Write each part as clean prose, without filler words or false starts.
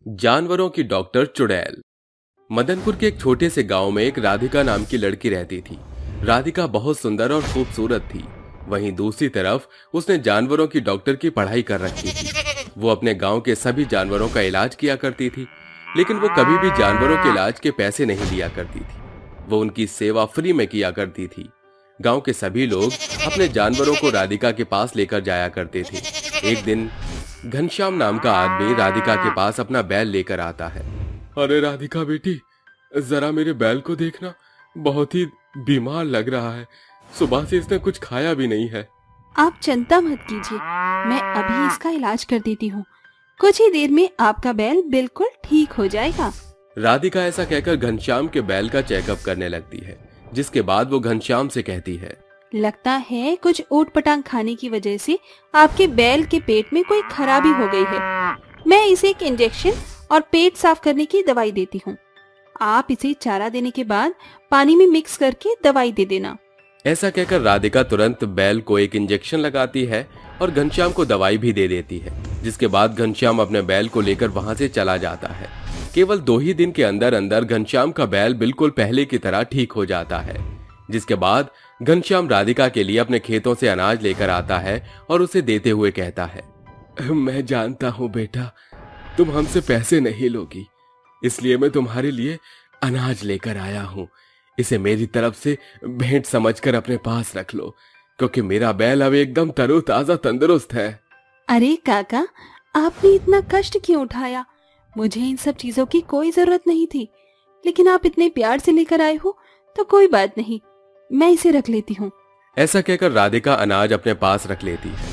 जानवरों की डॉक्टर चुड़ैल। मदनपुर के एक छोटे से गांव में एक राधिका नाम की लड़की रहती थी। राधिका बहुत सुंदर और खूबसूरत थी। वहीं दूसरी तरफ उसने जानवरों की डॉक्टर की पढ़ाई कर रखी थी। वो अपने गांव के सभी जानवरों का इलाज किया करती थी, लेकिन वो कभी भी जानवरों के इलाज के पैसे नहीं लिया करती थी। वो उनकी सेवा फ्री में किया करती थी। गांव के सभी लोग अपने जानवरों को राधिका के पास लेकर जाया करते थे। एक दिन घनश्याम नाम का आदमी राधिका के पास अपना बैल लेकर आता है। अरे राधिका बेटी, जरा मेरे बैल को देखना, बहुत ही बीमार लग रहा है। सुबह से इसने कुछ खाया भी नहीं है। आप चिंता मत कीजिए, मैं अभी इसका इलाज कर देती हूँ। कुछ ही देर में आपका बैल बिल्कुल ठीक हो जाएगा। राधिका ऐसा कहकर घनश्याम के बैल का चेकअप करने लगती है, जिसके बाद वो घनश्याम से कहती है, लगता है कुछ ऊट पटांग खाने की वजह से आपके बैल के पेट में कोई खराबी हो गई है। मैं इसे एक इंजेक्शन और पेट साफ करने की दवाई देती हूँ। आप इसे चारा देने के बाद पानी में मिक्स करके दवाई दे देना। ऐसा कहकर राधिका तुरंत बैल को एक इंजेक्शन लगाती है और घनश्याम को दवाई भी दे देती है। जिसके बाद घनश्याम अपने बैल को लेकर वहां से चला जाता है। केवल 2 ही दिन के अंदर अंदर घनश्याम का बैल बिल्कुल पहले की तरह ठीक हो जाता है। जिसके बाद घनश्याम राधिका के लिए अपने खेतों से अनाज लेकर आता है और उसे देते हुए कहता है, मैं जानता हूँ बेटा, तुम हमसे पैसे नहीं लोगी, इसलिए मैं तुम्हारे लिए अनाज लेकर आया हूँ। इसे मेरी तरफ से भेंट समझकर अपने पास रख लो, क्योंकि मेरा बैल अब एकदम तरोताजा तंदुरुस्त है। अरे काका, आपने इतना कष्ट क्यों उठाया? मुझे इन सब चीजों की कोई जरूरत नहीं थी, लेकिन आप इतने प्यार से लेकर आए हो तो कोई बात नहीं, मैं इसे रख लेती हूँ। ऐसा कहकर राधिका अनाज अपने पास रख लेती है।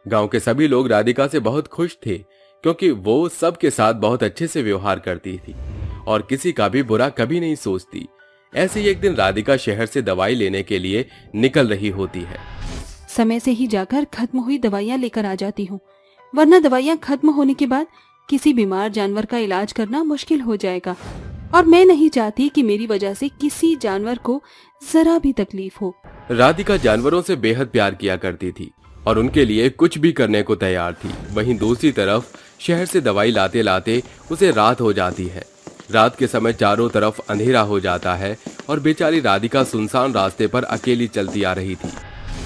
गांव के सभी लोग राधिका से बहुत खुश थे, क्योंकि वो सबके साथ बहुत अच्छे से व्यवहार करती थी और किसी का भी बुरा कभी नहीं सोचती। ऐसे ही एक दिन राधिका शहर से दवाई लेने के लिए निकल रही होती है। समय से ही जाकर खत्म हुई दवाइयाँ लेकर आ जाती हूँ, वरना दवाइयाँ खत्म होने के बाद किसी बीमार जानवर का इलाज करना मुश्किल हो जाएगा, और मैं नहीं चाहती कि मेरी वजह से किसी जानवर को जरा भी तकलीफ हो। राधिका जानवरों से बेहद प्यार किया करती थी और उनके लिए कुछ भी करने को तैयार थी। वहीं दूसरी तरफ शहर से दवाई लाते लाते उसे रात हो जाती है। रात के समय चारों तरफ अंधेरा हो जाता है और बेचारी राधिका सुनसान रास्ते पर अकेली चलती आ रही थी।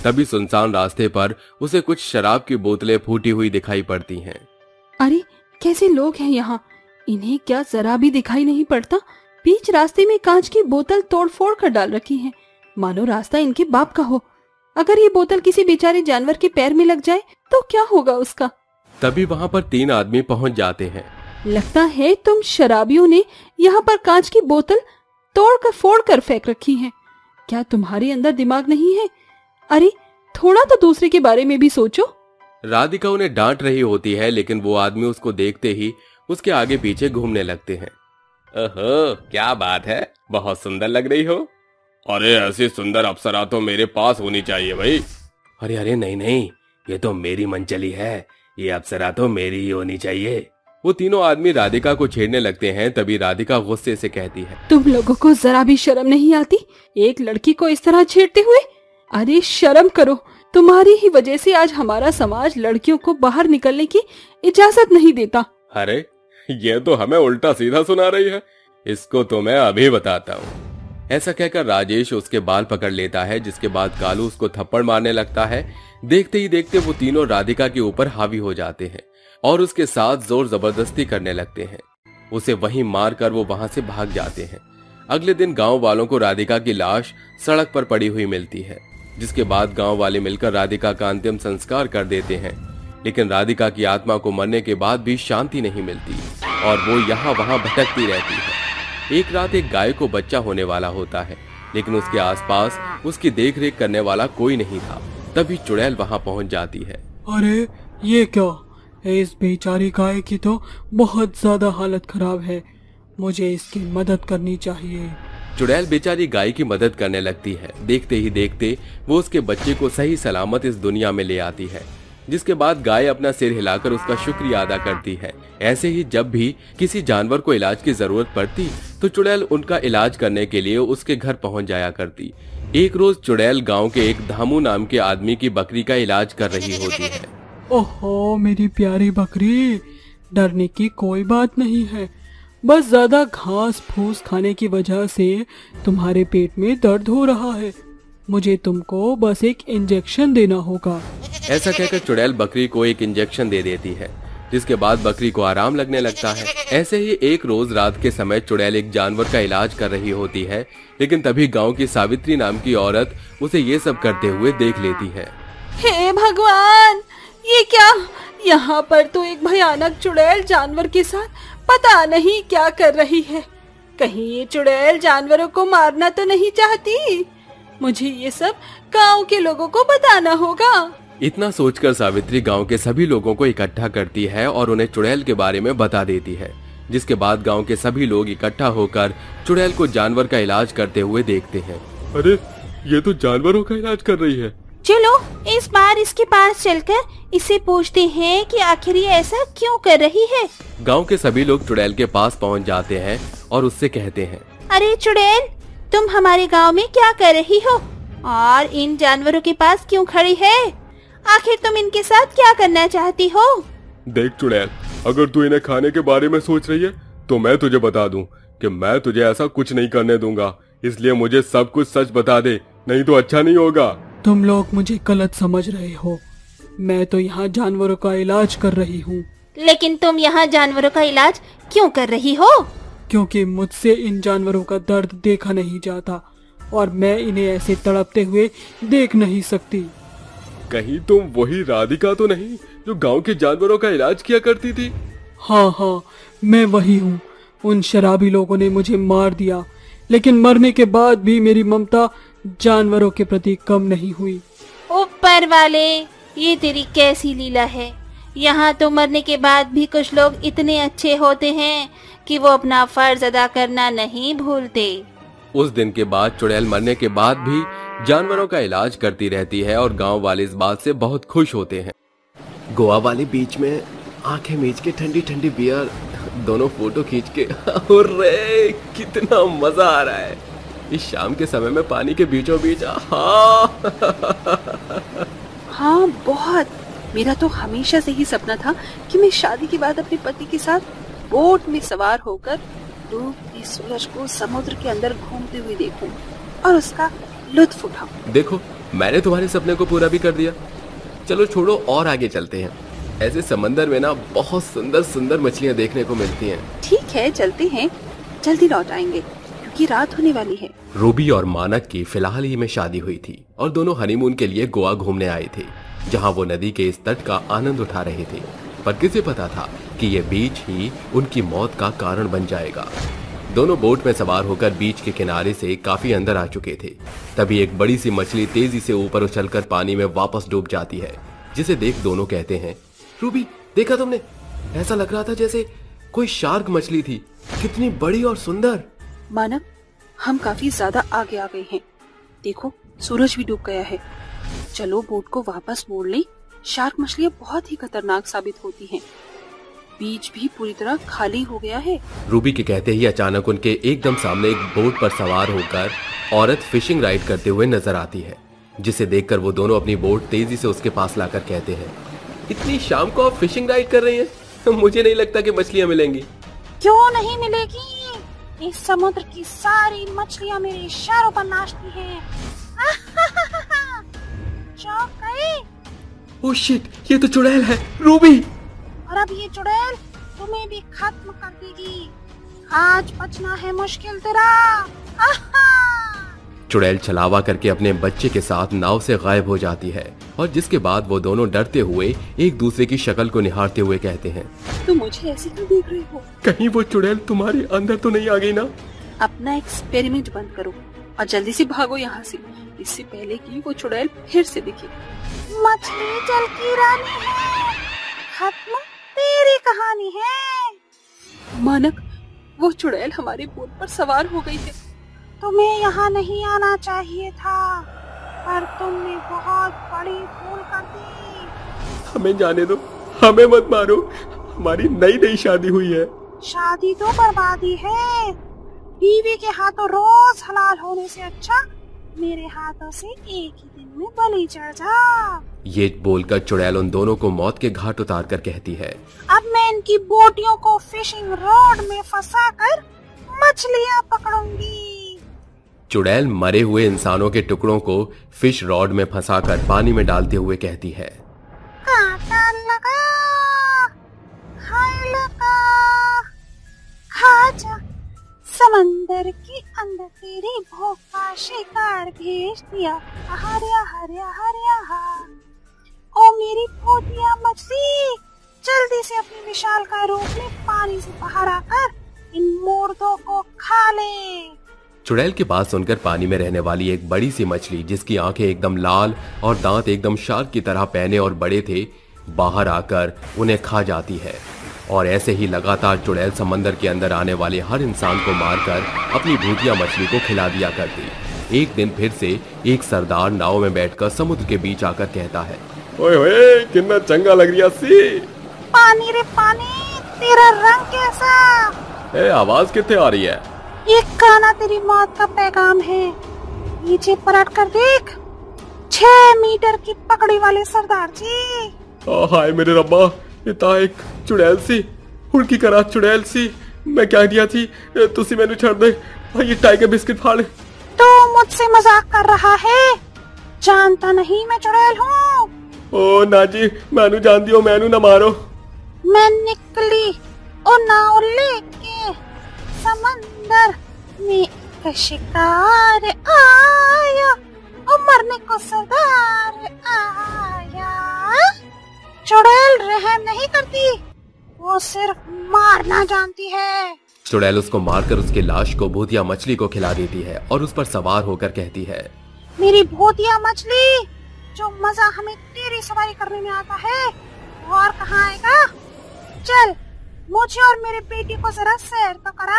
तभी सुनसान रास्ते पर उसे कुछ शराब की बोतलें फूटी हुई दिखाई पड़ती हैं। अरे कैसे लोग हैं यहाँ, इन्हें क्या जरा भी दिखाई नहीं पड़ता? बीच रास्ते में कांच की बोतल तोड़-फोड़ कर डाल रखी है, मानो रास्ता इनके बाप का हो। अगर ये बोतल किसी बेचारे जानवर के पैर में लग जाए तो क्या होगा उसका? तभी वहाँ पर 3 आदमी पहुँच जाते हैं। लगता है तुम शराबियों ने यहाँ पर कांच की बोतल तोड़कर फोड़कर फेंक रखी है। क्या तुम्हारे अंदर दिमाग नहीं है? अरे थोड़ा तो दूसरे के बारे में भी सोचो। राधिका उन्हें डांट रही होती है, लेकिन वो आदमी उसको देखते ही उसके आगे पीछे घूमने लगते हैं। ओहो, क्या बात है, बहुत सुंदर लग रही हो। अरे ऐसी सुंदर अप्सरा तो मेरे पास होनी चाहिए भाई। अरे अरे नहीं नहीं, ये तो मेरी मनचली है, ये अप्सरा तो मेरी ही होनी चाहिए। वो तीनों आदमी राधिका को छेड़ने लगते हैं। तभी राधिका गुस्से से कहती है, तुम लोगों को जरा भी शर्म नहीं आती, एक लड़की को इस तरह छेड़ते हुए? अरे शर्म करो, तुम्हारी ही वजह से आज हमारा समाज लड़कियों को बाहर निकलने की इजाजत नहीं देता। अरे ये तो हमें उल्टा सीधा सुना रही है, इसको तो मैं अभी बताता हूँ। ऐसा कहकर राजेश उसके बाल पकड़ लेता है, जिसके बाद कालू उसको थप्पड़ मारने लगता है। देखते ही देखते वो तीनों राधिका के ऊपर हावी हो जाते हैं और उसके साथ जोर जबरदस्ती करने लगते हैं। उसे वहीं मार कर वो वहां से भाग जाते हैं। अगले दिन गांव वालों को राधिका की लाश सड़क पर पड़ी हुई मिलती है, जिसके बाद गांव वाले मिलकर राधिका का अंतिम संस्कार कर देते हैं। लेकिन राधिका की आत्मा को मरने के बाद भी शांति नहीं मिलती और वो यहाँ वहां भटकती रहती है। एक रात एक गाय को बच्चा होने वाला होता है, लेकिन उसके आसपास उसकी देखरेख करने वाला कोई नहीं था। तभी चुड़ैल वहां पहुंच जाती है। अरे ये क्या, इस बेचारी गाय की तो बहुत ज्यादा हालत खराब है, मुझे इसकी मदद करनी चाहिए। चुड़ैल बेचारी गाय की मदद करने लगती है। देखते ही देखते वो उसके बच्चे को सही सलामत इस दुनिया में ले आती है, जिसके बाद गाय अपना सिर हिलाकर उसका शुक्रिया अदा करती है। ऐसे ही जब भी किसी जानवर को इलाज की जरूरत पड़ती तो चुड़ैल उनका इलाज करने के लिए उसके घर पहुंच जाया करती। एक रोज चुड़ैल गांव के एक धामू नाम के आदमी की बकरी का इलाज कर रही होती है। ओहो मेरी प्यारी बकरी, डरने की कोई बात नहीं है, बस ज्यादा घास फूस खाने की वजह से तुम्हारे पेट में दर्द हो रहा है। मुझे तुमको बस एक इंजेक्शन देना होगा। ऐसा कहकर चुड़ैल बकरी को एक इंजेक्शन दे देती है, जिसके बाद बकरी को आराम लगने लगता है। ऐसे ही एक रोज रात के समय चुड़ैल एक जानवर का इलाज कर रही होती है, लेकिन तभी गांव की सावित्री नाम की औरत उसे ये सब करते हुए देख लेती है। हे भगवान, ये क्या? यहाँ पर तो एक भयानक चुड़ैल जानवर के साथ पता नहीं क्या कर रही है। कहीं ये चुड़ैल जानवरों को मारना तो नहीं चाहती? मुझे ये सब गांव के लोगों को बताना होगा। इतना सोचकर सावित्री गांव के सभी लोगों को इकट्ठा करती है और उन्हें चुड़ैल के बारे में बता देती है, जिसके बाद गांव के सभी लोग इकट्ठा होकर चुड़ैल को जानवर का इलाज करते हुए देखते हैं। अरे, ये तो जानवरों का इलाज कर रही है। चलो इस बार इसके पास चलकर इससे पूछते हैं कि आखिर ये ऐसा क्यों कर रही है। गांव के सभी लोग चुड़ैल के पास पहुंच जाते हैं और उससे कहते हैं, अरे चुड़ैल, तुम हमारे गांव में क्या कर रही हो और इन जानवरों के पास क्यों खड़ी है? आखिर तुम इनके साथ क्या करना चाहती हो? देख चुड़ैल, अगर तू इन्हें खाने के बारे में सोच रही है तो मैं तुझे बता दूं कि मैं तुझे ऐसा कुछ नहीं करने दूंगा, इसलिए मुझे सब कुछ सच बता दे, नहीं तो अच्छा नहीं होगा। तुम लोग मुझे गलत समझ रहे हो, मैं तो यहाँ जानवरों का इलाज कर रही हूँ। लेकिन तुम यहाँ जानवरों का इलाज क्यों कर रही हो? क्योंकि मुझसे इन जानवरों का दर्द देखा नहीं जाता और मैं इन्हें ऐसे तड़पते हुए देख नहीं सकती। कहीं तुम वही राधिका तो नहीं जो गांव के जानवरों का इलाज किया करती थी? हाँ, मैं वही हूँ। उन शराबी लोगों ने मुझे मार दिया, लेकिन मरने के बाद भी मेरी ममता जानवरों के प्रति कम नहीं हुई। ऊपर वाले, ये तेरी कैसी लीला है? यहाँ तो मरने के बाद भी कुछ लोग इतने अच्छे होते हैं कि वो अपना फर्ज अदा करना नहीं भूलते। उस दिन के बाद चुड़ैल मरने के बाद भी जानवरों का इलाज करती रहती है और गांव वाले इस बात से बहुत खुश होते हैं। गोवा वाले बीच में आंखें मीच के ठंडी ठंडी बियर, दोनों फोटो खींच के अरे कितना मजा आ रहा है इस शाम के समय में पानी के बीचों बीच। हाँ बहुत। मेरा तो हमेशा से ही सपना था कि मैं शादी के बाद अपने पति के साथ बोट में सवार होकर डूबती सूरज को समुद्र के अंदर घूमते हुए देखूं और उसका लुत्फ उठाऊं। देखो, मैंने तुम्हारे सपने को पूरा भी कर दिया। चलो छोड़ो और आगे चलते हैं। ऐसे समंदर में ना बहुत सुंदर सुंदर मछलियाँ देखने को मिलती हैं। ठीक है, चलते हैं, जल्दी लौट आएंगे क्योंकि रात होने वाली है। रूबी और मानक की फिलहाल ही में शादी हुई थी और दोनों हनीमून के लिए गोवा घूमने आए थे, जहाँ वो नदी के इस तट का आनंद उठा रहे थे। पर किसे पता था कि ये बीच ही उनकी मौत का कारण बन जाएगा। दोनों बोट में सवार होकर बीच के किनारे से काफी अंदर आ चुके थे। तभी एक बड़ी सी मछली तेजी से ऊपर उछलकर पानी में वापस डूब जाती है, जिसे देख दोनों कहते हैं, रूबी देखा तुमने? ऐसा लग रहा था जैसे कोई शार्क मछली थी। कितनी बड़ी और सुंदर। मानव, हम काफी ज्यादा आगे आ गए हैं। देखो, सूरज भी डूब गया है। चलो बोट को वापस मोड़ लें। शार्क मछलियाँ बहुत ही खतरनाक साबित होती हैं। बीच भी पूरी तरह खाली हो गया है। रूबी के कहते ही अचानक उनके एकदम सामने एक बोट पर सवार होकर औरत फिशिंग राइड करते हुए नजर आती है, जिसे देखकर वो दोनों अपनी बोट तेजी से उसके पास लाकर कहते हैं, इतनी शाम को आप फिशिंग राइड कर रही हैं? मुझे नहीं लगता कि मछलियाँ मिलेंगी। क्यों नहीं मिलेगी? इस समुद्र की सारी मछलियाँ मेरे इशारों पर नाचती हैं। चौंक गए? ओह शिट, ये तो चुड़ैल है, रूबी। और अब ये चुड़ैल तुम्हें भी खत्म कर देगी। आज बचना है मुश्किल तेरा। चुड़ैल छलावा करके अपने बच्चे के साथ नाव से गायब हो जाती है और जिसके बाद वो दोनों डरते हुए एक दूसरे की शक्ल को निहारते हुए कहते हैं, तुम मुझे ऐसे क्यों देख रहे हो? कहीं वो चुड़ैल तुम्हारे अंदर तो नहीं आ गई ना? अपना एक्सपेरिमेंट बंद करो और जल्दी से भागो यहाँ से, इससे पहले कि वो चुड़ैल फिर से दिखे। मछली जल की रानी है, खत्म तेरी कहानी है। मानक, वो चुड़ैल हमारे बोट पर सवार हो गई है। तुम्हें यहाँ नहीं आना चाहिए था, पर तुमने बहुत बड़ी भूल कर दी। हमें जाने दो, हमें मत मारो, हमारी नई नई शादी हुई है। शादी तो बर्बादी है। बीवी के हाथों रोज हलाल होने से अच्छा मेरे हाथों से एक ही दिन में बलि चढ़ जा। ये बोलकर चुड़ैल उन दोनों को मौत के घाट उतार कर कहती है, अब मैं इनकी बोटियों को फिशिंग रॉड में फंसाकर मछलियाँ पकड़ूंगी। चुड़ैल मरे हुए इंसानों के टुकड़ों को फिश रॉड में फंसाकर पानी में डालते हुए कहती है, कांटा लगा, हाय लगा, खा जा समंदर के अंदर तेरी भूख का शिकार भेज दिया, हरिया हरिया हरिया हा। ओ मेरी भूतिया मछली, जल्दी से अपनी विशाल का रूप में पानी से बाहर आकर इन मुर्दों को खा ले। चुड़ैल की बात सुनकर पानी में रहने वाली एक बड़ी सी मछली, जिसकी आंखें एकदम लाल और दांत एकदम शार्क की तरह पैने और बड़े थे, बाहर आकर उन्हें खा जाती है। और ऐसे ही लगातार चुड़ैल समंदर के अंदर आने वाले हर इंसान को मारकर अपनी भूतिया मछली को खिला दिया करती। एक दिन फिर से एक सरदार नाव में बैठकर समुद्र के बीच आकर कहता है, ओए होए कितना चंगा लग रही सी। पानी रे पानी, तेरा रंग कैसा? आवाज कितने आ रही है? ये गाना तेरी मौत का पैगाम है। नीचे पलट कर देख, 6 मीटर की पकड़ी वाले सरदार जी। हाय मेरे रब्बा, इतना एक चुड़ैल सी, हुड़की करा चुड़ैल सी। मैं क्या दिया थी, तुसी मैनू छड़ दे। ये टाइगर बिस्किट फाड़। तू मुझसे मजाक कर रहा है? जानता नहीं मैं चुड़ैल हूँ। ओ ना जी, मैनू जान दियो, मैनू ना मारो। मैं निकली और नाव लेके समंदर में एक शिकार आया और मरने को सरदार आया। चुड़ैल रहम नहीं करती, वो सिर्फ मारना जानती है। चुड़ैल उसको मारकर उसकी लाश को भूतिया मछली को खिला देती है और उस पर सवार होकर कहती है, मेरी भूतिया मछली, जो मजा हमें तेरी सवारी करने में आता है और कहाँ आएगा? चल मुझे और मेरे बेटी को जरा सैर तो करा।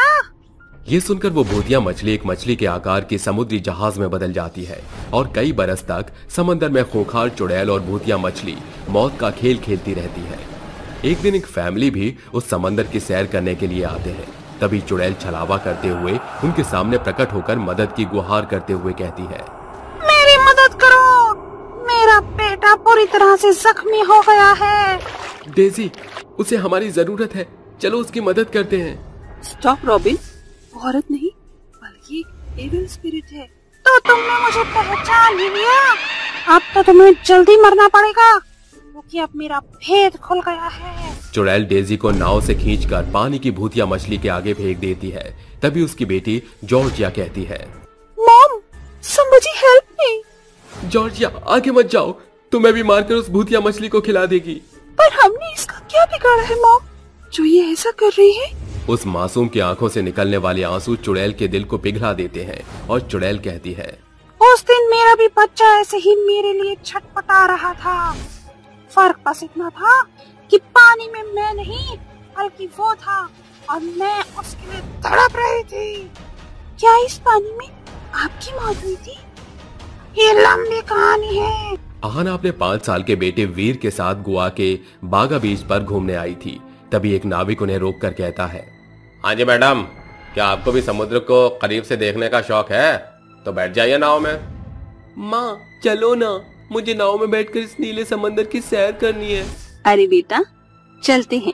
ये सुनकर वो भूतिया मछली एक मछली के आकार की समुद्री जहाज में बदल जाती है और कई बरस तक समंदर में खूंखार चुड़ैल और भूतिया मछली मौत का खेल खेलती रहती है। एक दिन एक फैमिली भी उस समंदर की सैर करने के लिए आते हैं। तभी चुड़ैल छलावा करते हुए उनके सामने प्रकट होकर मदद की गुहार करते हुए कहती है, मेरी मदद करो, मेरा बेटा पूरी तरह से जख्मी हो गया है। डेजी, उसे हमारी जरूरत है, चलो उसकी मदद करते हैं। स्टॉप रॉबिन, औरत नहीं बल्कि एविल स्पिरिट है। तो तुमने मुझे पहचान ही लिया। अब तो तुम्हें जल्दी मरना पड़ेगा, क्योंकि अब मेरा भेद खुल गया है। चुड़ैल डेजी को नाव से खींचकर पानी की भूतिया मछली के आगे फेंक देती है। तभी उसकी बेटी जॉर्जिया कहती है, mom, somebody help me। Georgia आगे मत जाओ, तुम्हें भी मारकर उस भूतिया मछली को खिला देगी। पर हमने इसका क्या बिगाड़ा है मॉम, जो ये ऐसा कर रही है? उस मासूम की आंखों से निकलने वाले आंसू चुड़ैल के दिल को पिघला देते हैं और चुड़ैल कहती है, उस दिन मेरा भी बच्चा ऐसे ही मेरे लिए छटपटा रहा था। फर्क बस इतना था कि पानी में मैं नहीं बल्कि वो था और मैं उसके लिए तड़प रही थी। क्या इस पानी में आपकी मौत हुई थी? ये लंबी कहानी है। आहाना अपने 5 साल के बेटे वीर के साथ गोवा के बागा बीच पर घूमने आई थी। तभी एक नाविक उन्हें रोककर कहता है, हाँ जी मैडम, क्या आपको भी समुद्र को करीब से देखने का शौक है? तो बैठ जाइए नाव में। माँ चलो ना, मुझे नाव में बैठकर इस नीले समंदर की सैर करनी है। अरे बेटा चलते हैं,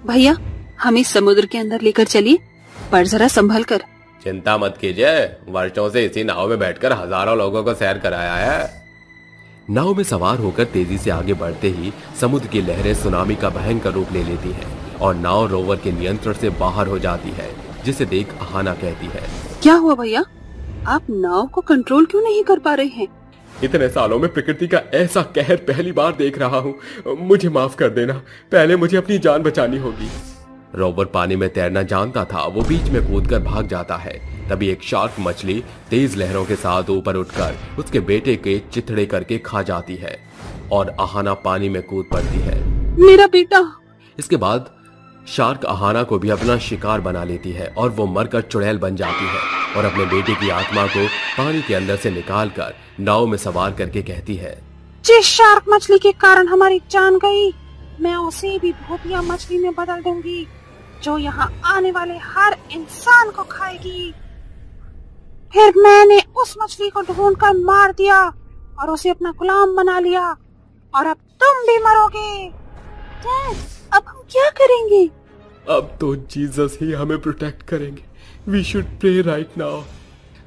भैया हमें समुद्र के अंदर लेकर चलिए, पर जरा संभल कर। चिंता मत कीजिए, वर्षों से इसी नाव में बैठकर हजारों लोगों को सैर कराया है। नाव में सवार होकर तेजी से आगे बढ़ते ही समुद्र की लहरें सुनामी का भयंकर रूप ले लेती हैं और नाव रोवर के नियंत्रण से बाहर हो जाती है, जिसे देख आहाना कहती है, क्या हुआ भैया, आप नाव को कंट्रोल क्यों नहीं कर पा रहे हैं? इतने सालों में प्रकृति का ऐसा कहर पहली बार देख रहा हूँ, मुझे माफ कर देना, पहले मुझे अपनी जान बचानी होगी। रोवर पानी में तैरना जानता था, वो बीच में कूदकर भाग जाता है। तभी एक शार्क मछली तेज लहरों के साथ ऊपर उठकर उसके बेटे के चिथड़े करके खा जाती है और आहाना पानी में कूद पड़ती है। मेरा बेटा। इसके बाद शार्क आहाना को भी अपना शिकार बना लेती है और वो मरकर चुड़ैल बन जाती है और अपने बेटे की आत्मा को पानी के अंदर से निकालकर नाव में सवार करके कहती है, जिस शार्क मछली के कारण हमारी जान गई, मैं उसे भी भूतिया मछली में बदल दूंगी, जो यहाँ आने वाले हर इंसान को खाएगी। फिर मैंने उस मछली को ढूंढकर मार दिया और उसे अपना गुलाम बना लिया। और अब तुम भी मरोगे। डैड, अब हम क्या करेंगे? अब तो जीसस ही हमें प्रोटेक्ट करेंगे। We should pray right now.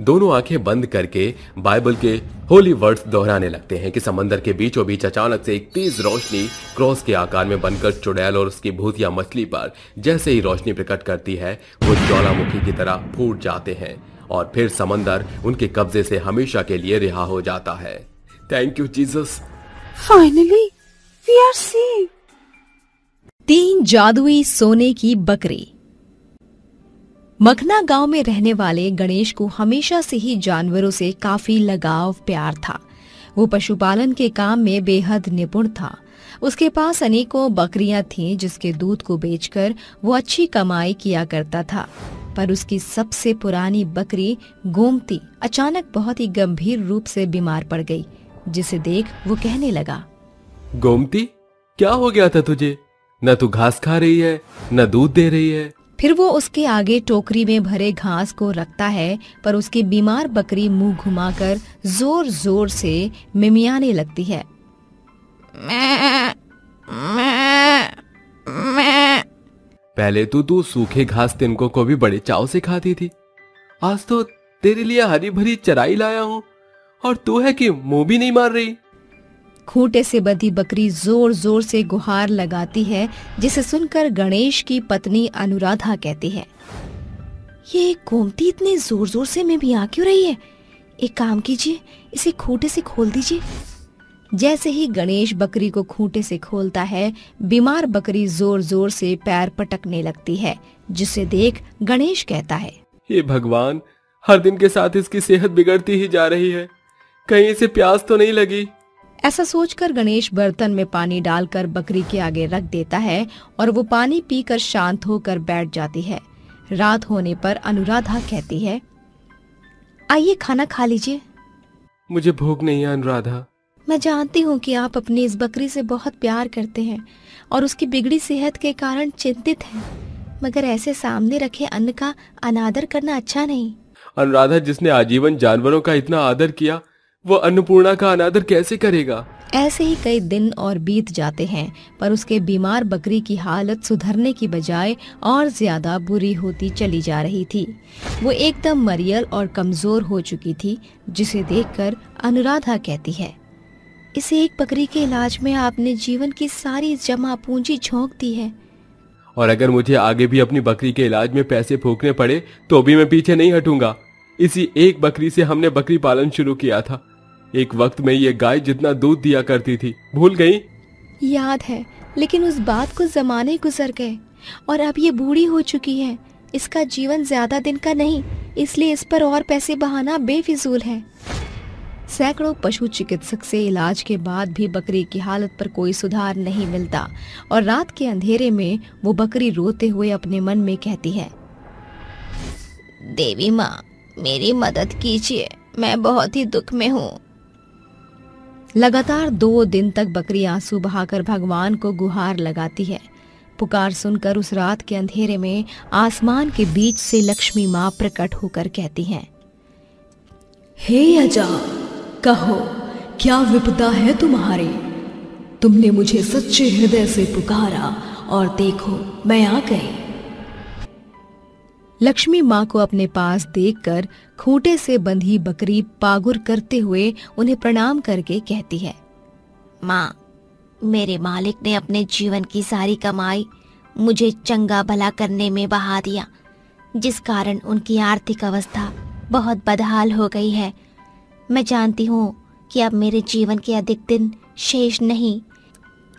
दोनों आंखें बंद करके बाइबल के होली वर्ड्स दोहराने लगते हैं कि समंदर के बीचों बीच अचानक से एक तेज रोशनी क्रॉस के आकार में बनकर चुड़ैल और उसकी भूतिया मछली पर जैसे ही रोशनी प्रकट करती है वो ज्वालामुखी की तरह फूट जाते हैं और फिर समंदर उनके कब्जे से हमेशा के लिए रिहा हो जाता है। Thank you Jesus. Finally we are save. 3 जादुई सोने की बकरी। मखना गांव में रहने वाले गणेश को हमेशा से ही जानवरों से काफी लगाव प्यार था। वो पशुपालन के काम में बेहद निपुण था। उसके पास अनेकों बकरियां थीं जिसके दूध को बेचकर वो अच्छी कमाई किया करता था। पर उसकी सबसे पुरानी बकरी गोमती अचानक बहुत ही गंभीर रूप से बीमार पड़ गई, जिसे देख वो कहने लगा, गोमती, क्या हो गया था तुझे? न तू घास खा रही है न दूध दे रही है। फिर वो उसके आगे टोकरी में भरे घास को रखता है, पर उसकी बीमार बकरी मुंह घुमाकर जोर जोर से मिमियाने लगती है। पहले तो तू सूखे घास तिनकों को भी बड़े चाव से खाती थी। आज तो तेरे लिए हरी भरी चराई लाया हूँ और तू है कि मुंह भी नहीं मार रही। खूंटे से बंधी बकरी जोर जोर से गुहार लगाती है, जिसे सुनकर गणेश की पत्नी अनुराधा कहती है, ये गोमती इतने जोर जोर से मिमिया क्यों रही है? एक काम कीजिए, इसे खूंटे से खोल दीजिए। जैसे ही गणेश बकरी को खूंटे से खोलता है, बीमार बकरी जोर जोर से पैर पटकने लगती है, जिसे देख गणेश कहता है, हे भगवान, हर दिन के साथ इसकी सेहत बिगड़ती ही जा रही है। कहीं इसे प्यास तो नहीं लगी? ऐसा सोचकर गणेश बर्तन में पानी डालकर बकरी के आगे रख देता है और वो पानी पीकर शांत होकर बैठ जाती है। रात होने पर अनुराधा कहती है, आइए खाना खा लीजिए। मुझे भूख नहीं है अनुराधा। मैं जानती हूँ कि आप अपनी इस बकरी से बहुत प्यार करते हैं और उसकी बिगड़ी सेहत के कारण चिंतित हैं, मगर ऐसे सामने रखे अन्न का अनादर करना अच्छा नहीं। अनुराधा, जिसने आजीवन जानवरों का इतना आदर किया, वो अन्नपूर्णा का अनादर कैसे करेगा? ऐसे ही कई दिन और बीत जाते हैं, पर उसके बीमार बकरी की हालत सुधरने की बजाय और ज्यादा बुरी होती चली जा रही थी। वो एकदम मरियल और कमजोर हो चुकी थी, जिसे देखकर अनुराधा कहती है, इसे एक बकरी के इलाज में आपने जीवन की सारी जमा पूंजी झोंक दी है। और अगर मुझे आगे भी अपनी बकरी के इलाज में पैसे फूकने पड़े तो भी मैं पीछे नहीं हटूंगा। इसी एक बकरी से हमने बकरी पालन शुरू किया था। एक वक्त में ये गाय जितना दूध दिया करती थी, भूल गई? याद है, लेकिन उस बात को जमाने गुजर गए और अब ये बूढ़ी हो चुकी है। इसका जीवन ज्यादा दिन का नहीं, इसलिए इस पर और पैसे बहाना बेफिजूल है। सैकड़ों पशु चिकित्सक से इलाज के बाद भी बकरी की हालत पर कोई सुधार नहीं मिलता और रात के अंधेरे में वो बकरी रोते हुए अपने मन में कहती है, देवी माँ, मेरी मदद कीजिए, मैं बहुत ही दुख में हूँ। लगातार 2 दिन तक बकरी आंसू बहाकर भगवान को गुहार लगाती है। पुकार सुनकर उस रात के अंधेरे में आसमान के बीच से लक्ष्मी माँ प्रकट होकर कहती हैं, हे अजा, कहो क्या विपदा है तुम्हारी? तुमने मुझे सच्चे हृदय से पुकारा और देखो मैं आ गई। लक्ष्मी माँ को अपने पास देखकर खूंटे से बंधी बकरी पागुर करते हुए उन्हें प्रणाम करके कहती है, माँ, मेरे मालिक ने अपने जीवन की सारी कमाई मुझे चंगा भला करने में बहा दिया, जिस कारण उनकी आर्थिक अवस्था बहुत बदहाल हो गई है। मैं जानती हूँ कि अब मेरे जीवन के अधिक दिन शेष नहीं,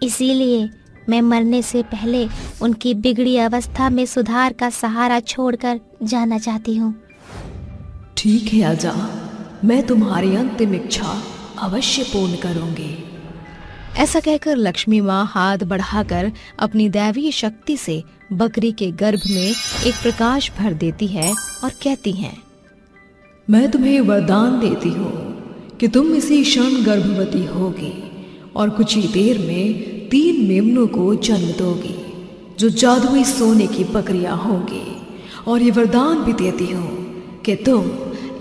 इसीलिए मैं मरने से पहले उनकी बिगड़ी अवस्था में सुधार का सहारा छोड़कर जाना चाहती हूँ। ठीक है आजा, मैं तुम्हारी अंतिम इच्छा अवश्य पूर्ण करूंगी। ऐसा कहकर लक्ष्मी माँ हाथ बढ़ाकर अपनी दैवीय शक्ति से बकरी के गर्भ में एक प्रकाश भर देती है और कहती हैं, मैं तुम्हें वरदान देती हूँ कि तुम इसी क्षण गर्भवती होगी और कुछ ही देर में 3 मेमनों को जन्म दोगी, जो जादुई सोने की बकरियां होंगी। और ये वरदान भी देती हूँ कि तुम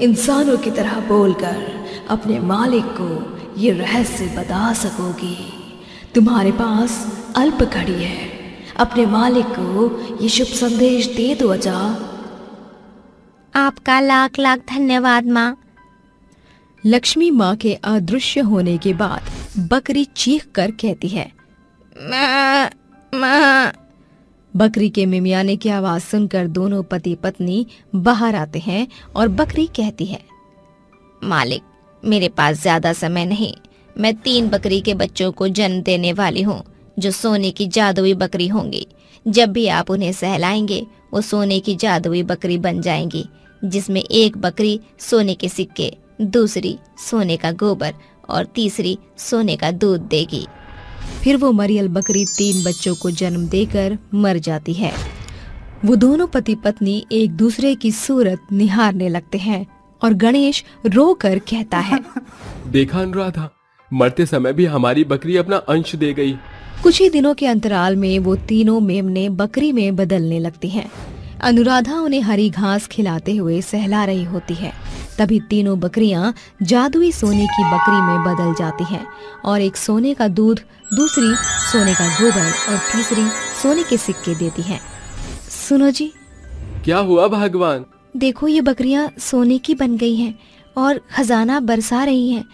इंसानों की तरह बोलकर अपने मालिक को ये रहस्य बता सकोगी तुम्हारे पास अल्प घड़ी है, अपने मालिक को ये शुभ संदेश दे दो अजा। आपका लाख लाख धन्यवाद माँ। लक्ष्मी माँ के अदृश्य होने के बाद बकरी चीख कर कहती है, माँ माँ। बकरी के मिमियाने की आवाज सुनकर दोनों पति पत्नी बाहर आते हैं और बकरी कहती है, मालिक, मेरे पास ज्यादा समय नहीं। मैं 3 बकरी के बच्चों को जन्म देने वाली हूँ जो सोने की जादुई बकरी होंगी। जब भी आप उन्हें सहलाएंगे वो सोने की जादुई बकरी बन जाएंगी, जिसमें एक बकरी सोने के सिक्के, दूसरी सोने का गोबर और तीसरी सोने का दूध देगी। फिर वो मरियल बकरी 3 बच्चों को जन्म देकर मर जाती है। वो दोनों पति पत्नी एक दूसरे की सूरत निहारने लगते हैं और गणेश रोकर कहता है, देखा अनुराधा, मरते समय भी हमारी बकरी अपना अंश दे गई। कुछ ही दिनों के अंतराल में वो तीनों मेमने बकरी में बदलने लगती हैं। अनुराधा उन्हें हरी घास खिलाते हुए सहला रही होती है। तभी तीनों बकरियां जादुई सोने की बकरी में बदल जाती हैं और एक सोने का दूध, दूसरी सोने का गोबर और तीसरी सोने के सिक्के देती हैं। सुनो जी, क्या हुआ भगवान? देखो ये बकरियां सोने की बन गई हैं और खजाना बरसा रही हैं।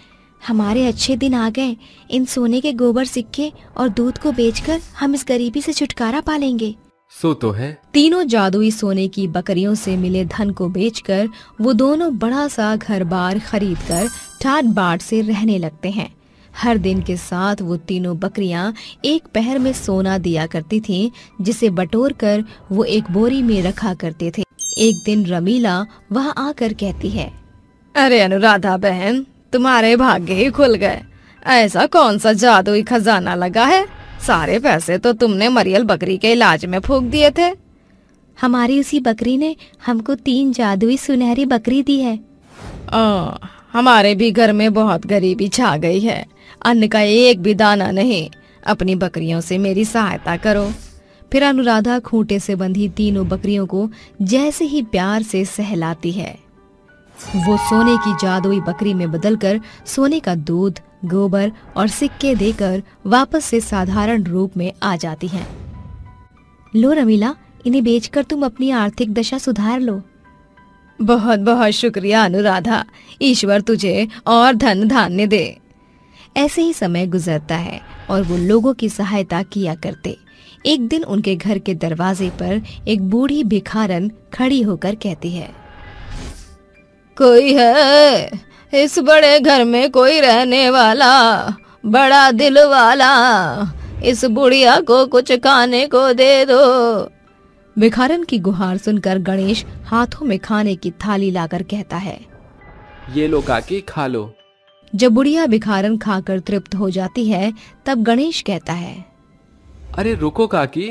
हमारे अच्छे दिन आ गए। इन सोने के गोबर, सिक्के और दूध को बेचकर हम इस गरीबी से छुटकारा पा लेंगे। सो तो है। तीनों जादुई सोने की बकरियों से मिले धन को बेचकर वो दोनों बड़ा सा घर बार खरीद कर ठाट बाट से रहने लगते हैं। हर दिन के साथ वो तीनों बकरियां एक पहर में सोना दिया करती थीं, जिसे बटोर कर वो एक बोरी में रखा करते थे। एक दिन रमीला वहाँ आकर कहती है, अरे अनुराधा बहन, तुम्हारे भाग्य ही खुल गए। ऐसा कौन सा जादुई खजाना लगा है? सारे पैसे तो तुमने मरियल बकरी के इलाज में फूंक दिए थे। हमारी उसी बकरी ने हमको 3 जादुई सुनहरी बकरी दी है। हमारे भी घर में बहुत गरीबी छा गई है। अन्न का एक भी दाना नहीं। अपनी बकरियों से मेरी सहायता करो। फिर अनुराधा खूंटे से बंधी तीनों बकरियों को जैसे ही प्यार से सहलाती है, वो सोने की जादुई बकरी में बदलकर सोने का दूध, गोबर और सिक्के देकर वापस से साधारण रूप में आ जाती हैं। लो रमीला, इन्हें बेचकर तुम अपनी आर्थिक दशा सुधार लो। बहुत बहुत शुक्रिया अनुराधा। ईश्वर तुझे और धन धान्य दे। ऐसे ही समय गुजरता है और वो लोगों की सहायता किया करते। एक दिन उनके घर के दरवाजे पर एक बूढ़ी भिखारन खड़ी होकर कहती है, कोई है? इस बड़े घर में कोई रहने वाला? बड़ा दिल वाला, इस बुढ़िया को कुछ खाने को दे दो। भिखारन की गुहार सुनकर गणेश हाथों में खाने की थाली लाकर कहता है, ये लो काकी, खा लो। जब बुढ़िया भिखारन खाकर तृप्त हो जाती है, तब गणेश कहता है, अरे रुको काकी।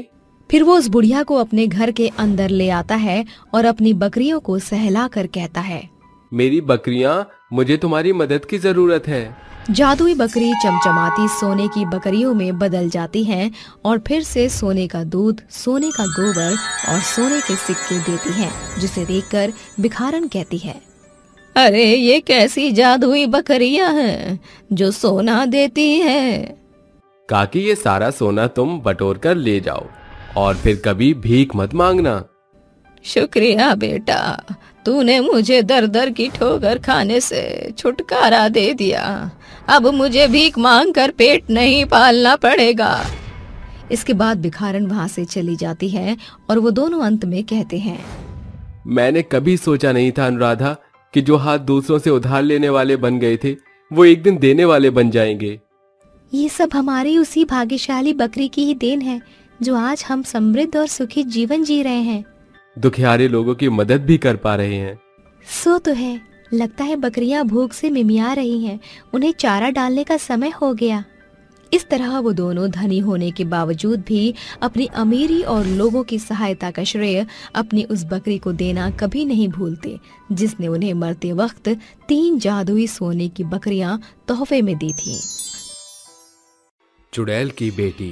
फिर वो उस बुढ़िया को अपने घर के अंदर ले आता है और अपनी बकरियों को सहला कर कहता है, मेरी बकरियां, मुझे तुम्हारी मदद की जरूरत है। जादुई बकरी चमचमाती सोने की बकरियों में बदल जाती हैं और फिर से सोने का दूध, सोने का गोबर और सोने के सिक्के देती हैं, जिसे देखकर भिखारन कहती है, अरे ये कैसी जादुई बकरियां हैं जो सोना देती हैं। काकी, ये सारा सोना तुम बटोर कर ले जाओ और फिर कभी भीख मत मांगना। शुक्रिया बेटा, तूने मुझे दर दर की ठोकर खाने से छुटकारा दे दिया। अब मुझे भीख मांग कर पेट नहीं पालना पड़ेगा। इसके बाद भिखारन वहाँ से चली जाती है और वो दोनों अंत में कहते हैं, मैंने कभी सोचा नहीं था अनुराधा कि जो हाथ दूसरों से उधार लेने वाले बन गए थे, वो एक दिन देने वाले बन जाएंगे। ये सब हमारी उसी भाग्यशाली बकरी की ही देन है जो आज हम समृद्ध और सुखी जीवन जी रहे हैं। दुखियारे लोगों की मदद भी कर पा रहे हैं। सो तो है। लगता है बकरियां भूख से मिमिया रही हैं। उन्हें चारा डालने का समय हो गया। इस तरह वो दोनों धनी होने के बावजूद भी अपनी अमीरी और लोगों की सहायता का श्रेय अपनी उस बकरी को देना कभी नहीं भूलते, जिसने उन्हें मरते वक्त 3 जादुई सोने की बकरियां तोहफे में दी थीं। चुड़ैल की बेटी।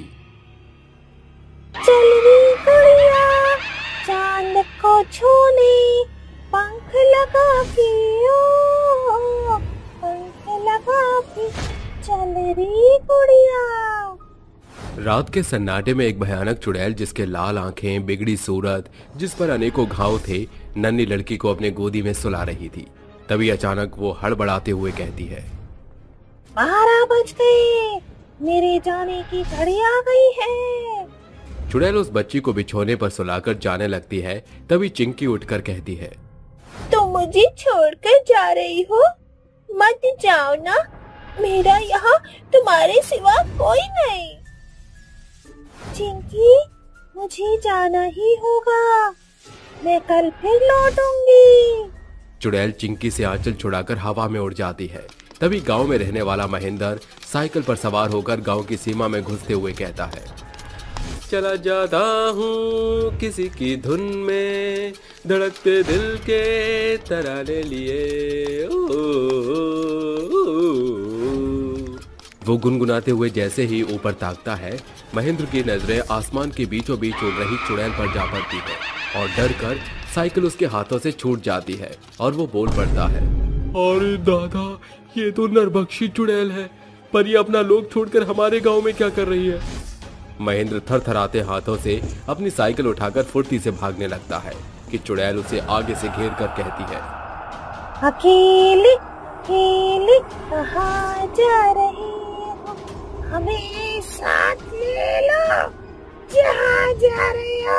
चल रे गुड़िया चांद को छूने, पंख लगा के ओ पंख लगा के, चल रे गुड़िया रात के सन्नाटे में एक भयानक चुड़ैल जिसके लाल आंखें, बिगड़ी सूरत, जिस पर अनेकों घाव थे, नन्ही लड़की को अपने गोदी में सुला रही थी। तभी अचानक वो हड़बड़ाते हुए कहती है, 12 बज गए, मेरे जाने की घड़ी आ गई है। चुड़ैल उस बच्ची को बिछोने पर सुलाकर जाने लगती है। तभी चिंकी उठकर कहती है, तुम मुझे छोड़कर जा रही हो? मत जाओ ना, मेरा यहाँ तुम्हारे सिवा कोई नहीं। चिंकी, मुझे जाना ही होगा, मैं कल फिर लौटूंगी। चुड़ैल चिंकी से आंचल छुड़ाकर हवा में उड़ जाती है। तभी गांव में रहने वाला महेंद्र साइकिल पर सवार होकर गांव की सीमा में घुसते हुए कहता है, चला जाता हूँ किसी की धुन में, धड़कते दिल के तराने लिए। वो गुनगुनाते हुए जैसे ही ऊपर ताकता है, महेंद्र की नजरें आसमान के बीचों बीच उड़ रही चुड़ैल पर जा पड़ती है और डर कर साइकिल उसके हाथों से छूट जाती है और वो बोल पड़ता है, अरे दादा, ये तो नरभक्षी चुड़ैल है, पर ये अपना लोग छोड़कर हमारे गांव में क्या कर रही है। महेंद्र थरथराते हाथों से अपनी साइकिल उठाकर फुर्ती से भागने लगता है कि चुड़ैल उसे आगे से घेर कर कहती है, अकेले अकेले कहाँ जा रही हो, हमें साथ ले लो, जहाँ जा रही हो।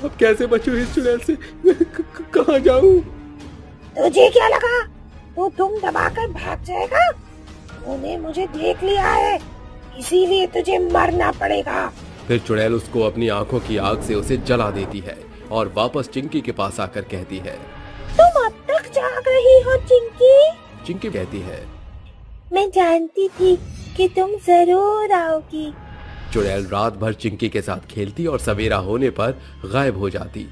अब कैसे बचूं इस चुड़ैल से, कहाँ जाऊं? तुझे क्या लगा तो तुम दबाकर भाग जाएगा? तूने मुझे देख लिया है, इसीलिए तुझे मरना पड़ेगा। फिर चुड़ैल उसको अपनी आंखों की आग से उसे जला देती है और वापस चिंकी के पास आकर कहती है, तुम अब तक जाग रही हो चिंकी? चिंकी कहती है, मैं जानती थी कि तुम जरूर आओगी। चुड़ैल रात भर चिंकी के साथ खेलती और सवेरा होने पर गायब हो जाती।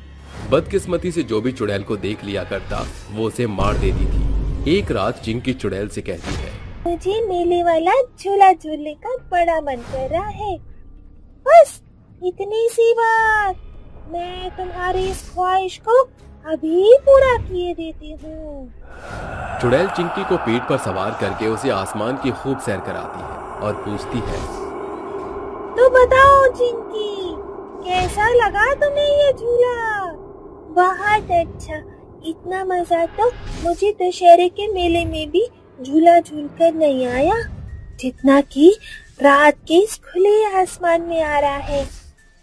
बदकिस्मती से जो भी चुड़ैल को देख लिया करता वो उसे मार देती थी। एक रात चिंकी चुड़ैल से कहती है, मुझे मेले वाला झूला झूलने का बड़ा मन कर रहा है, बस इतनी सी बात, मैं तुम्हारी इस ख्वाहिश को अभी पूरा किए देती हूँ। चुड़ैल चिंकी को पीठ पर सवार करके उसे आसमान की खूब सैर कराती है और पूछती है, तो बताओ चिंकी, कैसा लगा तुम्हें ये झूला? बहुत अच्छा, इतना मजा तो मुझे दशहरे के मेले में भी झूला झूलकर नहीं आया, जितना कि रात के इस खुले आसमान में आ रहा है।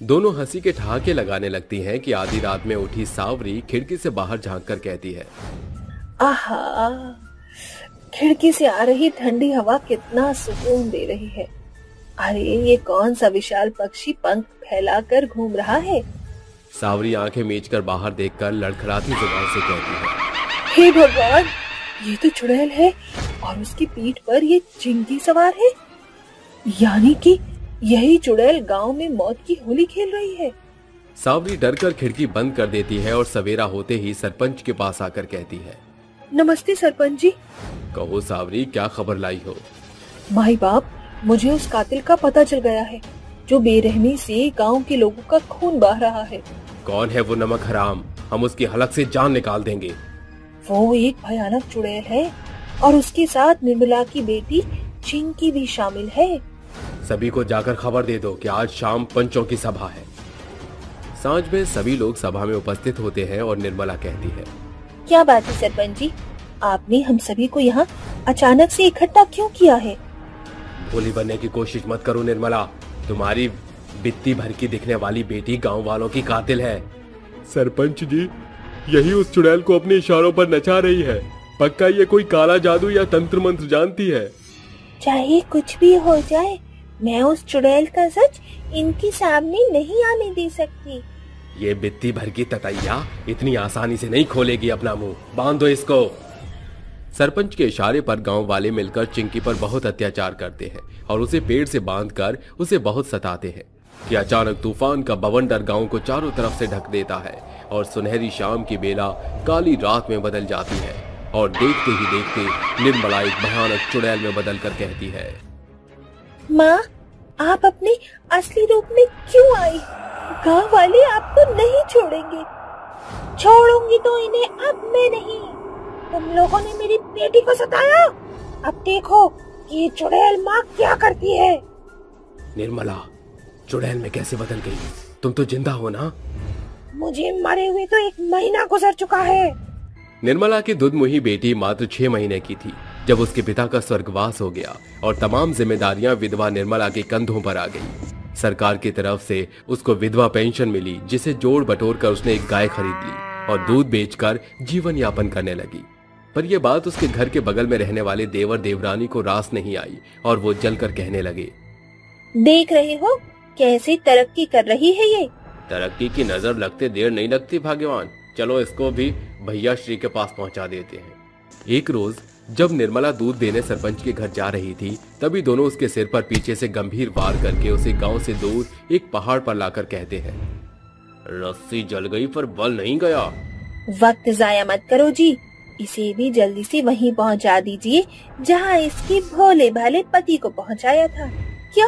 दोनों हंसी के ठहाके लगाने लगती हैं कि आधी रात में उठी सावरी खिड़की से बाहर झांककर कहती है, आहा, खिड़की से आ रही ठंडी हवा कितना सुकून दे रही है। अरे ये कौन सा विशाल पक्षी पंख फैलाकर घूम रहा है? सावरी आंखें मीचकर बाहर देखकर लड़खड़ाती जुबान से कहती है, हे भगवान, ये तो चुड़ैल है और उसकी पीठ पर ये चिंकी सवार है। यानी कि यही चुड़ैल गांव में मौत की होली खेल रही है। सावरी डरकर खिड़की बंद कर देती है और सवेरा होते ही सरपंच के पास आकर कहती है, नमस्ते सरपंच जी। कहो सावरी, क्या खबर लाई हो? माई बाप, मुझे उस कातिल का पता चल गया है जो बेरहमी से गांव के लोगों का खून बहा रहा है। कौन है वो नमक हराम? हम उसकी हलक से जान निकाल देंगे। वो एक भयानक चुड़ैल है और उसके साथ निर्मला की बेटी चिंकी भी शामिल है। सभी को जाकर खबर दे दो कि आज शाम पंचों की सभा है। सांझ में सभी लोग सभा में उपस्थित होते हैं और निर्मला कहती है, क्या बात है सरपंच जी, आपने हम सभी को यहाँ अचानक से इकट्ठा क्यों किया है? भोली बनने की कोशिश मत करो निर्मला, तुम्हारी बित्ती भर की दिखने वाली बेटी गांव वालों की कातिल है। सरपंच जी, यही उस चुड़ैल को अपने इशारों पर नचा रही है। पक्का ये कोई काला जादू या तंत्र मंत्र जानती है। चाहे कुछ भी हो जाए, मैं उस चुड़ैल का सच इनके सामने नहीं आने दे सकती। ये बित्ती भर की ततैया इतनी आसानी से नहीं खोलेगी अपना मुंह, बांध दो इसको। सरपंच के इशारे पर गांव वाले मिलकर चिंकी पर बहुत अत्याचार करते हैं और उसे पेड़ से बांधकर उसे बहुत सताते हैं कि अचानक तूफान का बवंडर गांव को चारों तरफ से ढक देता है और सुनहरी शाम की बेला काली रात में बदल जाती है और देखते ही देखते निर्मला एक भयानक चुड़ैल में बदल कर कहती है, माँ, आप अपने असली रूप में क्यों आई? गांव वाले आपको नहीं छोड़ेंगे। छोड़ूंगी तो इन्हें अब मैं नहीं। तुम लोगों ने मेरी बेटी को सताया, अब देखो ये चुड़ैल माँ क्या करती है? निर्मला, चुड़ैल में कैसे बदल गई? तुम तो जिंदा हो ना? मुझे मरे हुए तो 1 महीना गुजर चुका है। निर्मला की दुधमुही बेटी मात्र 6 महीने की थी जब उसके पिता का स्वर्गवास हो गया और तमाम जिम्मेदारियां विधवा निर्मला के कंधों पर आ गई। सरकार की तरफ से उसको विधवा पेंशन मिली, जिसे जोड़ बटोर कर उसने एक गाय खरीद ली और दूध बेचकर जीवन यापन करने लगी। पर यह बात उसके घर के बगल में रहने वाले देवर देवरानी को रास नहीं आई और वो जलकर कहने लगे, देख रहे हो कैसे तरक्की कर रही है ये। तरक्की की नजर लगते देर नहीं लगती भाग्यवान। चलो इसको भी भैया श्री के पास पहुंचा देते हैं। एक रोज जब निर्मला दूध देने सरपंच के घर जा रही थी, तभी दोनों उसके सिर पर पीछे से गंभीर वार करके उसे गांव से दूर एक पहाड़ पर लाकर कहते हैं, रस्सी जल गई पर बल नहीं गया। वक्त जाया मत करो जी, इसे भी जल्दी से वहीं पहुंचा दीजिए जहां इसके भोले भाले पति को पहुंचाया था। क्या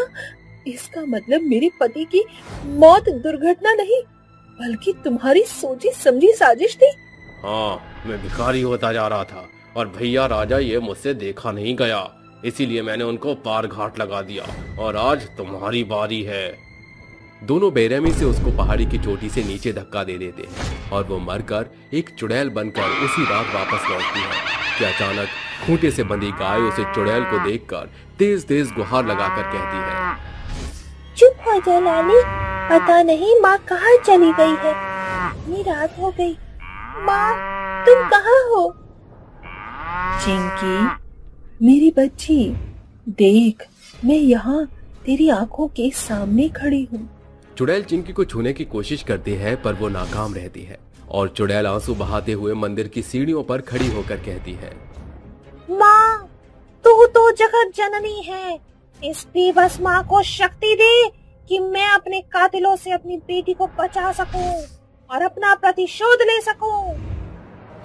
इसका मतलब मेरे पति की मौत दुर्घटना नहीं बल्कि तुम्हारी सोची समझी साजिश थी? हाँ, मैं भिखारी होता जा रहा था और भैया राजा ये मुझसे देखा नहीं गया, इसीलिए मैंने उनको पार घाट लगा दिया और आज तुम्हारी बारी है। दोनों बेरहमी से उसको पहाड़ी की चोटी से नीचे धक्का दे देते हैं और वो मरकर एक चुड़ैल बनकर उसी रात वापस लौटती है कि अचानक खूंटे से बंधी गाय उसे चुड़ैल को देखकर तेज तेज गुहार लगाकर कहती है, चुप हो जा लाली, पता नहीं माँ कहाँ चली गई है। इतनी रात हो गई, माँ तुम कहाँ हो? चिंकी मेरी बच्ची, देख मैं यहाँ तेरी आंखों के सामने खड़ी हूँ। चुड़ैल चिंकी को छूने की कोशिश करती है पर वो नाकाम रहती है और चुड़ैल आंसू बहाते हुए मंदिर की सीढ़ियों पर खड़ी होकर कहती है, माँ तू तो जगत जननी है, इस बेबस माँ को शक्ति दे कि मैं अपने कातिलों से अपनी बेटी को बचा सकूं और अपना प्रतिशोध ले सकूं।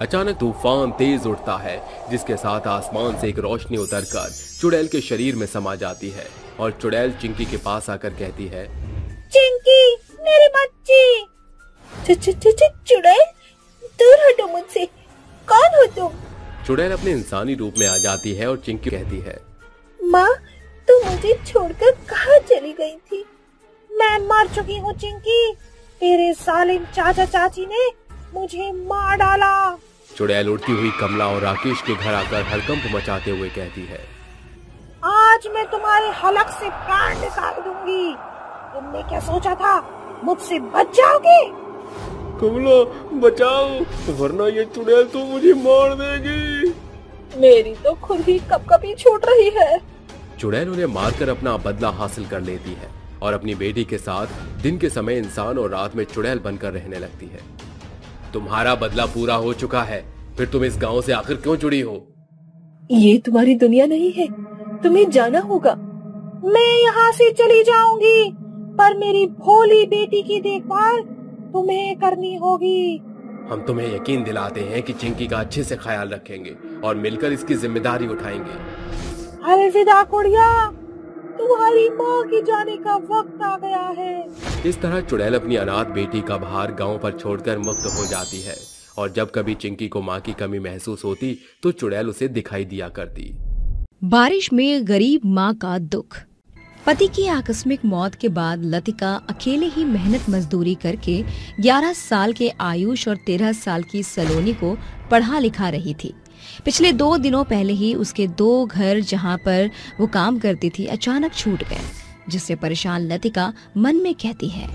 अचानक तूफान तेज उठता है जिसके साथ आसमान से एक रोशनी उतरकर चुड़ैल के शरीर में समा जाती है और चुड़ैल चिंकी के पास आकर कहती है, चिंकी मेरी बच्ची। चुड़ैल दूर हटो मुझसे, कौन हो तुम? चुड़ैल अपने इंसानी रूप में आ जाती है और चिंकी कहती है, माँ तू मुझे छोड़कर कहाँ चली गई थी? मैं मर चुकी हूँ चिंकी, तेरे जालिम चाचा चाची ने मुझे मार डाला। चुड़ैल उड़ती हुई कमला और राकेश के घर आकर हड़कंप मचाते हुए कहती है, आज मैं तुम्हारे हलक से प्राण निकाल दूंगी। तुमने क्या सोचा था, मुझसे बच जाओगे? कमला बचाओ, वरना ये चुड़ैल तो मुझे मार देगी। मेरी तो खुद ही कपकपी छूट रही है। चुड़ैल उन्हें मारकर अपना बदला हासिल कर लेती है और अपनी बेटी के साथ दिन के समय इंसान और रात में चुड़ैल बनकर रहने लगती है। तुम्हारा बदला पूरा हो चुका है, फिर तुम इस गांव से आखिर क्यों जुड़ी हो? ये तुम्हारी दुनिया नहीं है, तुम्हें जाना होगा। मैं यहाँ से चली जाऊंगी, पर मेरी भोली बेटी की देखभाल तुम्हें करनी होगी। हम तुम्हें यकीन दिलाते हैं कि चिंकी का अच्छे से ख्याल रखेंगे और मिलकर इसकी जिम्मेदारी उठाएंगे। अलविदा कुड़िया, तुम्हारी माँ की जाने का वक्त आ गया है। इस तरह चुड़ैल अपनी अनाथ बेटी का भार गांव पर छोड़कर मुक्त हो जाती है और जब कभी चिंकी को माँ की कमी महसूस होती तो चुड़ैल उसे दिखाई दिया करती। बारिश में गरीब माँ का दुख। पति की आकस्मिक मौत के बाद लतिका अकेले ही मेहनत मजदूरी करके 11 साल के आयुष और 13 साल की सलोनी को पढ़ा लिखा रही थी। पिछले 2 दिनों पहले ही उसके 2 घर जहां पर वो काम करती थी अचानक छूट गए, जिससे परेशान लतिका मन में कहती है,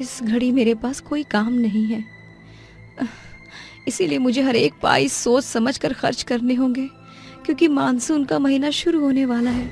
इस घड़ी मेरे पास कोई काम नहीं है, इसीलिए मुझे हर एक पाइस सोच समझकर खर्च करने होंगे क्योंकि मानसून का महीना शुरू होने वाला है।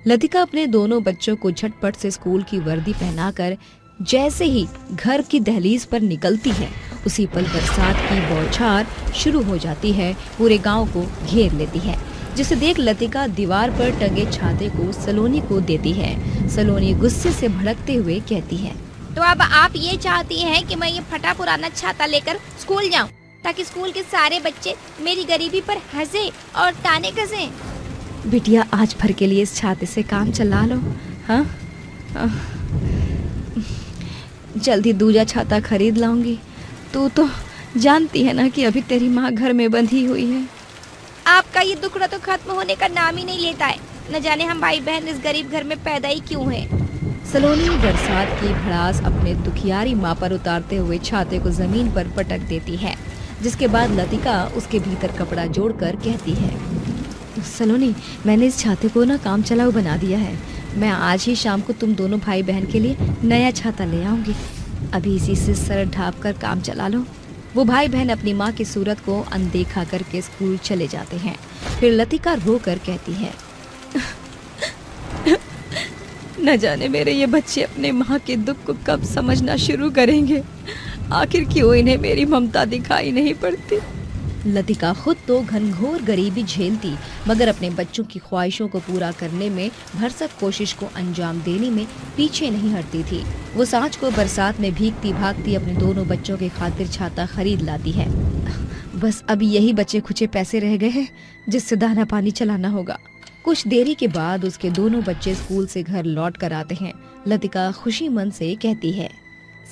लतिका अपने दोनों बच्चों को झटपट से स्कूल की वर्दी पहनाकर जैसे ही घर की दहलीज पर निकलती है उसी पल बरसात की बौछार शुरू हो जाती है, पूरे गांव को घेर लेती है, जिसे देख लतिका दीवार पर टंगे छाते को सलोनी को देती है। सलोनी गुस्से से भड़कते हुए कहती है, तो अब आप ये चाहती हैं कि मैं ये फटा पुराना छाता लेकर स्कूल जाऊं ताकि स्कूल के सारे बच्चे मेरी गरीबी पर हंसे और ताने कसें? बिटिया आज भर के लिए इस छाते से काम चला लो। हाँ जल्दी दूजा छाता खरीद लाऊंगी। तू तो जानती है ना कि अभी तेरी माँ घर में बंधी हुई है। आपका ये दुखड़ा तो खत्म होने का नाम ही नहीं लेता है। न जाने हम भाई बहन इस गरीब घर में पैदा ही क्यों हैं। सलोनी बरसात की भड़ास अपने दुखियारी माँ पर उतारते हुए छाते को जमीन पर पटक देती है, जिसके बाद लतिका उसके भीतर कपड़ा जोड़कर कहती है, सलोनी, मैंने इस छाते को ना काम चलाऊ बना दिया है। मैं आज ही शाम को तुम दोनों भाई बहन के लिए नया छाता ले आऊंगी। अभी इसी से सर ढाँप कर काम चला लो। वो भाई बहन अपनी माँ की सूरत को अनदेखा करके स्कूल चले जाते हैं। फिर लतिका रो कर कहती है, न जाने मेरे ये बच्चे अपने माँ के दुख को कब समझना शुरू करेंगे। आखिर क्यों इन्हें मेरी ममता दिखाई नहीं पड़ती। लतिका खुद तो घनघोर गरीबी झेलती, मगर अपने बच्चों की ख्वाहिशों को पूरा करने में भरसक कोशिश को अंजाम देने में पीछे नहीं हटती थी। वो सांझ को बरसात में भीगती भागती अपने दोनों बच्चों के खातिर छाता खरीद लाती है। बस अभी यही बचे खुचे पैसे रह गए हैं जिससे दाना पानी चलाना होगा। कुछ देरी के बाद उसके दोनों बच्चे स्कूल से घर लौट कर आते हैं। लतिका खुशी मन से कहती है,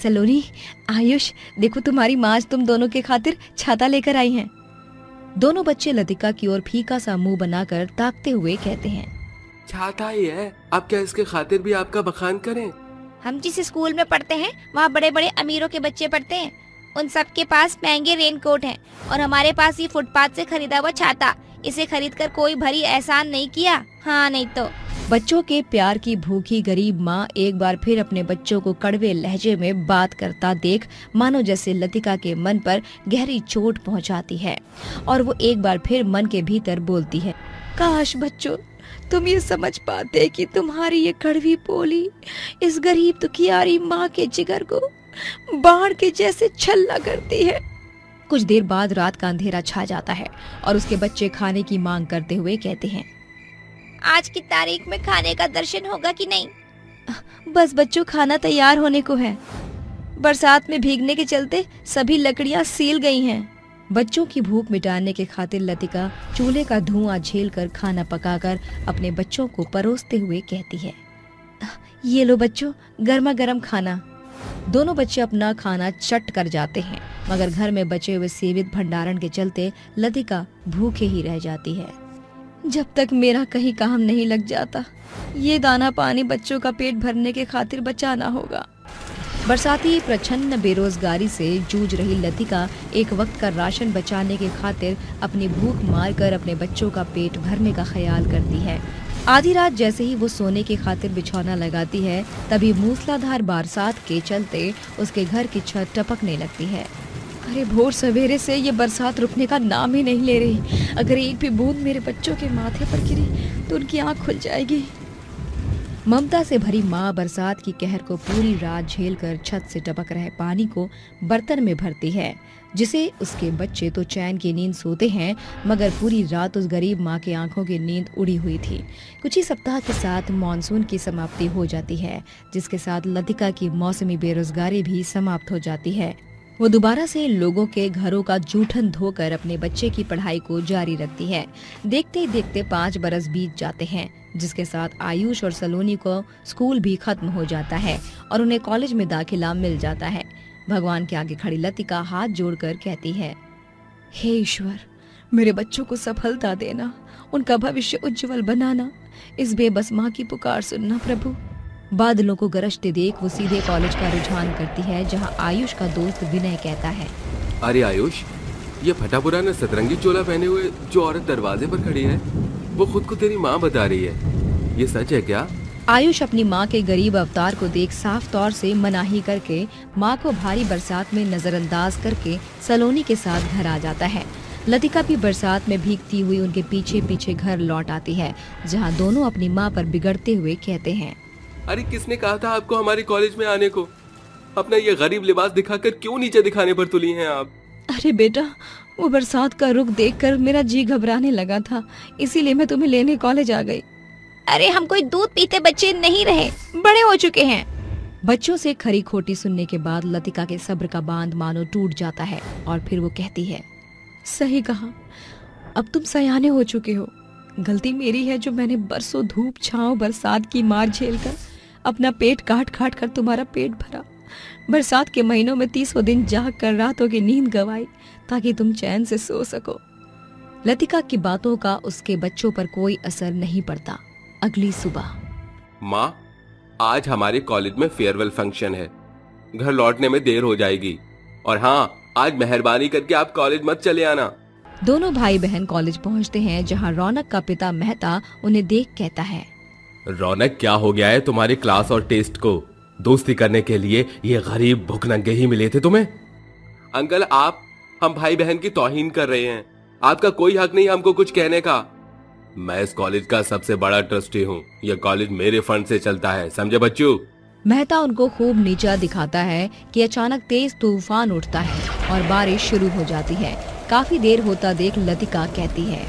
सलोनी, आयुष, देखो तुम्हारी माँ आज तुम दोनों के खातिर छाता लेकर आई हैं। दोनों बच्चे लतिका की ओर फीका सा मुंह बनाकर ताकते हुए कहते हैं, छाता ही है, अब क्या इसके खातिर भी आपका बखान करें? हम जिस स्कूल में पढ़ते हैं वहाँ बड़े बड़े अमीरों के बच्चे पढ़ते हैं। उन सब के पास महंगे रेनकोट हैं और हमारे पास ये फुटपाथ से खरीदा हुआ छाता। इसे खरीद कर कोई भरी एहसान नहीं किया। हाँ नहीं तो। बच्चों के प्यार की भूखी गरीब माँ एक बार फिर अपने बच्चों को कड़वे लहजे में बात करता देख मानो जैसे लतिका के मन पर गहरी चोट पहुँचाती है, और वो एक बार फिर मन के भीतर बोलती है, काश बच्चों तुम ये समझ पाते कि तुम्हारी ये कड़वी बोली इस गरीब दुखियारी माँ के जिगर को बाढ़ के जैसे छलना करती है। कुछ देर बाद रात का अंधेरा छा जाता है और उसके बच्चे खाने की मांग करते हुए कहते हैं, आज की तारीख में खाने का दर्शन होगा कि नहीं? बस बच्चों, खाना तैयार होने को है। बरसात में भीगने के चलते सभी लकड़ियां सील गई हैं। बच्चों की भूख मिटाने के खातिर लतिका चूल्हे का धुआं झेलकर खाना पकाकर अपने बच्चों को परोसते हुए कहती है, ये लो बच्चों, गर्मा गर्म खाना। दोनों बच्चे अपना खाना चट कर जाते हैं, मगर घर में बचे हुए सीमित भंडारण के चलते लतिका भूखे ही रह जाती है। जब तक मेरा कहीं काम नहीं लग जाता, ये दाना पानी बच्चों का पेट भरने के खातिर बचाना होगा। बरसाती प्रचंड बेरोजगारी से जूझ रही लतिका एक वक्त का राशन बचाने के खातिर अपनी भूख मारकर अपने बच्चों का पेट भरने का ख्याल करती है। आधी रात जैसे ही वो सोने की खातिर बिछौना लगाती है, तभी मूसलाधार बरसात के चलते उसके घर की छत टपकने लगती है। अरे भोर सवेरे से ये बरसात रुकने का नाम ही नहीं ले रही। अगर एक भी बूंद मेरे बच्चों के माथे पर गिरी तो उनकी आंख खुल जाएगी। ममता से भरी माँ बरसात की कहर को पूरी रात झेलकर छत से टपक रहे पानी को बर्तन में भरती है, जिसे उसके बच्चे तो चैन की नींद सोते हैं, मगर पूरी रात उस गरीब माँ की आंखों की नींद उड़ी हुई थी। कुछ ही सप्ताह के साथ मॉनसून की समाप्ति हो जाती है, जिसके साथ लतिका की मौसमी बेरोजगारी भी समाप्त हो जाती है। वो दोबारा से लोगों के घरों का जूठन धोकर अपने बच्चे की पढ़ाई को जारी रखती है। देखते ही देखते 5 बरस बीत जाते हैं, जिसके साथ आयुष और सलोनी को स्कूल भी खत्म हो जाता है और उन्हें कॉलेज में दाखिला मिल जाता है। भगवान के आगे खड़ी लतिका हाथ जोड़कर कहती है, हे ईश्वर, मेरे बच्चों को सफलता देना, उनका भविष्य उज्जवल बनाना, इस बेबस माँ की पुकार सुनना प्रभु। बादलों को गरजते देख वो सीधे कॉलेज का रुझान करती है, जहाँ आयुष का दोस्त विनय कहता है, अरे आयुष, ये फटा पुराना सतरंगी चोला पहने हुए जो औरत दरवाजे पर खड़ी है, वो खुद को तेरी माँ बता रही है, ये सच है क्या? आयुष अपनी माँ के गरीब अवतार को देख साफ तौर से मनाही करके माँ को भारी बरसात में नजरअंदाज करके सलोनी के साथ घर आ जाता है। लतिका भी बरसात में भीगती हुई उनके पीछे पीछे घर लौट आती है, जहाँ दोनों अपनी माँ पर बिगड़ते हुए कहते हैं, अरे किसने कहा था आपको हमारे कॉलेज में आने को? अपना ये गरीब लिबास दिखाकर क्यों नीचे दिखाने पर तुली हैं आप? अरे बेटा, वो बरसात का रुख देखकर मेरा जी घबराने लगा था, इसीलिए मैं तुम्हें लेने कॉलेज आ गई। अरे हम कोई दूध पीते बच्चे नहीं रहे, बड़े हो चुके हैं। बच्चों से खरी खोटी सुनने के बाद लतिका के सब्र का बांध मानो टूट जाता है और फिर वो कहती है, सही कहा, अब तुम सयाने हो चुके हो। गलती मेरी है जो मैंने बरसों धूप छांव बरसात की मार झेलकर अपना पेट काट काट कर तुम्हारा पेट भरा। बरसात के महीनों में 30 दिन जाग कर रातों की नींद गवाई ताकि तुम चैन से सो सको। लतिका की बातों का उसके बच्चों पर कोई असर नहीं पड़ता। अगली सुबह। माँ, आज हमारे कॉलेज में फेयरवेल फंक्शन है, घर लौटने में देर हो जाएगी। और हाँ, आज मेहरबानी करके आप कॉलेज मत चले आना। दोनों भाई बहन कॉलेज पहुंचते हैं, जहां रौनक का पिता मेहता उन्हें देख कहता है, रौनक, क्या हो गया है तुम्हारी क्लास और टेस्ट को? दोस्ती करने के लिए ये गरीब भुखनंगे ही मिले थे तुम्हें? अंकल, आप हम भाई बहन की तौहीन कर रहे हैं। आपका कोई हक नहीं हमको कुछ कहने का। मैं इस कॉलेज का सबसे बड़ा ट्रस्टी हूँ। यह कॉलेज मेरे फंड से चलता है, समझे बच्चों? मेहता उनको खूब नीचा दिखाता है कि अचानक तेज तूफान उठता है और बारिश शुरू हो जाती है। काफी देर होता देख लतिका कहती है,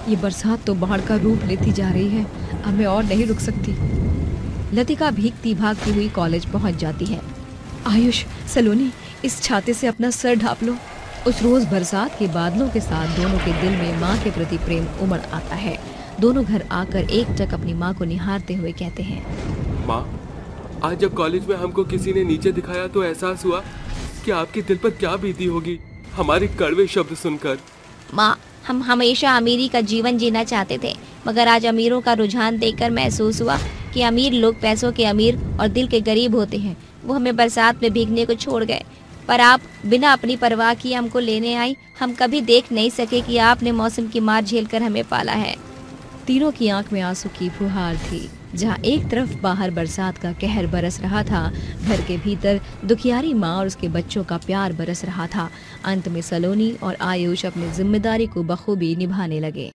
ये बरसात तो बाढ़ का रूप लेती जा रही है, अब मैं और नहीं रुक सकती। लतिका भीगती भागती हुई कॉलेज पहुंच जाती है। आयुष, सलोनी, इस छाते से अपना सर ढांप लो। उस रोज बरसात के बादलों के साथ दोनों के दिल में माँ के प्रति प्रेम उमड़ आता है। दोनों घर आकर एकटक अपनी माँ को निहारते हुए कहते हैं, माँ, आज जब कॉलेज में हमको किसी ने नीचे दिखाया तो एहसास हुआ कि आपके दिल पर क्या बीती होगी हमारे कड़वे शब्द सुनकर। माँ, हम हमेशा अमीरी का जीवन जीना चाहते थे, मगर आज अमीरों का रुझान देखकर महसूस हुआ कि अमीर लोग पैसों के अमीर और दिल के गरीब होते हैं। वो हमें बरसात में भीगने को छोड़ गए, पर आप बिना अपनी परवाह किए हमको लेने आई। हम कभी देख नहीं सके कि आपने मौसम की मार झेलकर हमें पाला है। तीनों की आंख में आंसू की फुहार थी। जहां एक तरफ बाहर बरसात का कहर बरस रहा था, घर के भीतर दुखियारी माँ और उसके बच्चों का प्यार बरस रहा था। अंत में सलोनी और आयुष अपनी जिम्मेदारी को बखूबी निभाने लगे।